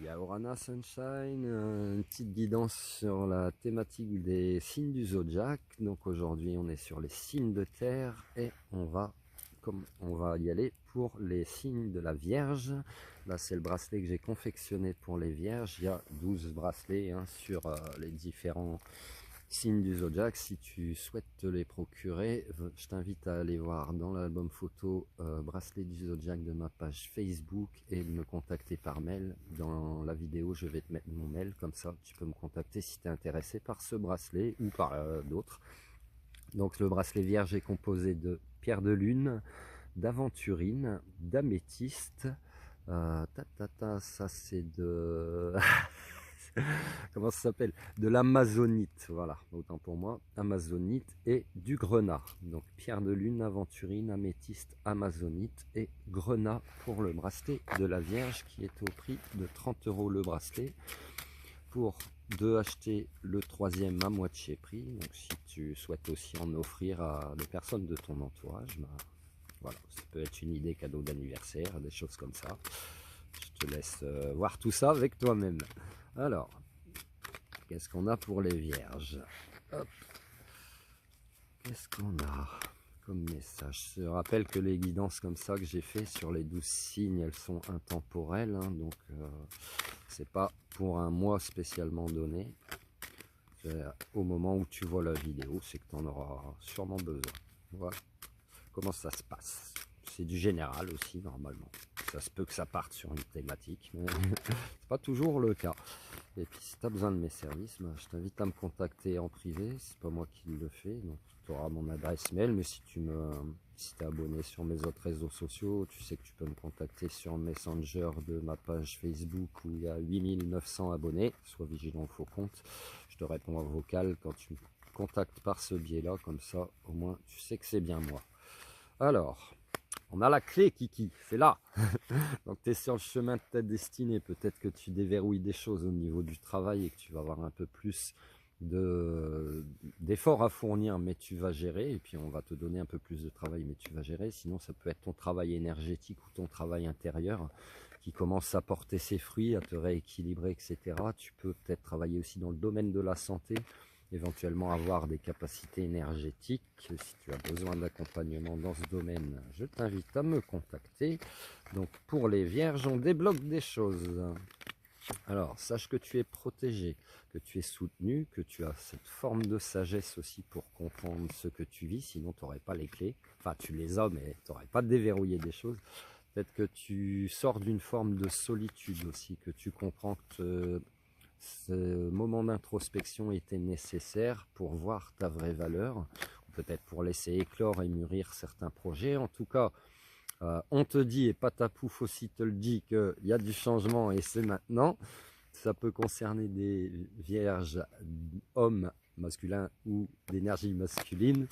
ici à Orana Sunshine, une petite guidance sur la thématique des signes du zodiaque. Donc aujourd'hui on est sur les signes de terre et on va y aller pour les signes de la Vierge. Là c'est le bracelet que j'ai confectionné pour les Vierges. Il y a 12 bracelets sur les différents signes du zodiaque. Si tu souhaites te les procurer, je t'invite à aller voir dans l'album photo bracelet du zodiaque de ma page Facebook et de me contacter par mail. Dans la vidéo je vais te mettre mon mail, comme ça tu peux me contacter si tu es intéressé par ce bracelet ou par d'autres. Donc le bracelet vierge est composé de pierre de lune, d'aventurine, d'améthyste, ça c'est de comment ça s'appelle, de l'amazonite, voilà, autant pour moi, amazonite, et du grenat. Donc pierre de lune, aventurine, améthyste, amazonite et grenat pour le bracelet de la Vierge, qui est au prix de 30 € le bracelet. Pour acheter le troisième à moitié prix, donc si tu souhaites aussi en offrir à des personnes de ton entourage, voilà, ça peut être une idée cadeau d'anniversaire, des choses comme ça. Je te laisse voir tout ça avec toi-même. Alors, qu'est-ce qu'on a pour les Vierges? Qu'est-ce qu'on a comme message? Je te rappelle que les guidances comme ça que j'ai fait sur les 12 signes, elles sont intemporelles, donc c'est pas pour un mois spécialement donné. Au moment où tu vois la vidéo, c'est que tu en auras sûrement besoin. Voilà comment ça se passe. C'est du général aussi normalement. Ça se peut que ça parte sur une thématique, mais c'est pas toujours le cas. Et puis si tu as besoin de mes services, je t'invite à me contacter en privé. C'est pas moi qui le fais, donc tu auras mon adresse mail. Mais si tu es abonné sur mes autres réseaux sociaux, tu sais que tu peux me contacter sur Messenger de ma page Facebook où il y a 8900 abonnés. Sois vigilant au faux compte. Je te réponds en vocal quand tu me contactes par ce biais-là, comme ça au moins tu sais que c'est bien moi. Alors, on a la clé, Kiki, c'est là. Donc tu es sur le chemin de ta destinée. Peut-être que tu déverrouilles des choses au niveau du travail et que tu vas avoir un peu plus d'efforts à fournir, mais tu vas gérer. Et puis on va te donner un peu plus de travail, mais tu vas gérer. Sinon ça peut être ton travail énergétique ou ton travail intérieur qui commence à porter ses fruits, à te rééquilibrer, etc. Tu peux peut-être travailler aussi dans le domaine de la santé, éventuellement avoir des capacités énergétiques. Si tu as besoin d'accompagnement dans ce domaine, je t'invite à me contacter. Donc pour les Vierges, on débloque des choses. Alors sache que tu es protégé, que tu es soutenu, que tu as cette forme de sagesse aussi pour comprendre ce que tu vis, sinon tu n'aurais pas les clés. Enfin tu les as, mais tu n'aurais pas déverrouillé des choses. Peut-être que tu sors d'une forme de solitude aussi, que tu comprends que ce moment d'introspection était nécessaire pour voir ta vraie valeur, peut-être pour laisser éclore et mûrir certains projets. En tout cas, on te dit, et Patapouf aussi te le dit, qu'il y a du changement et c'est maintenant. Ça peut concerner des vierges hommes masculins ou d'énergie masculine.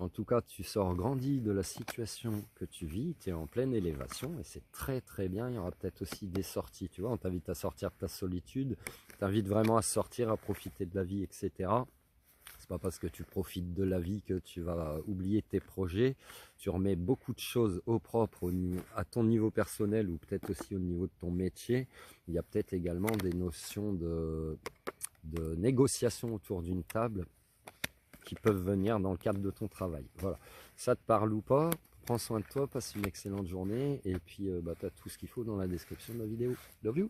En tout cas, tu sors grandi de la situation que tu vis, tu es en pleine élévation et c'est très très bien. Il y aura peut-être aussi des sorties, tu vois, on t'invite à sortir de ta solitude, t'invite vraiment à sortir, à profiter de la vie, etc. C'est pas parce que tu profites de la vie que tu vas oublier tes projets. Tu remets beaucoup de choses au propre à ton niveau personnel ou peut-être aussi au niveau de ton métier. Il y a peut-être également des notions de négociation autour d'une table qui peuvent venir dans le cadre de ton travail. Voilà, ça te parle ou pas? Prends soin de toi, passe une excellente journée et puis tu as tout ce qu'il faut dans la description de la vidéo. Love you.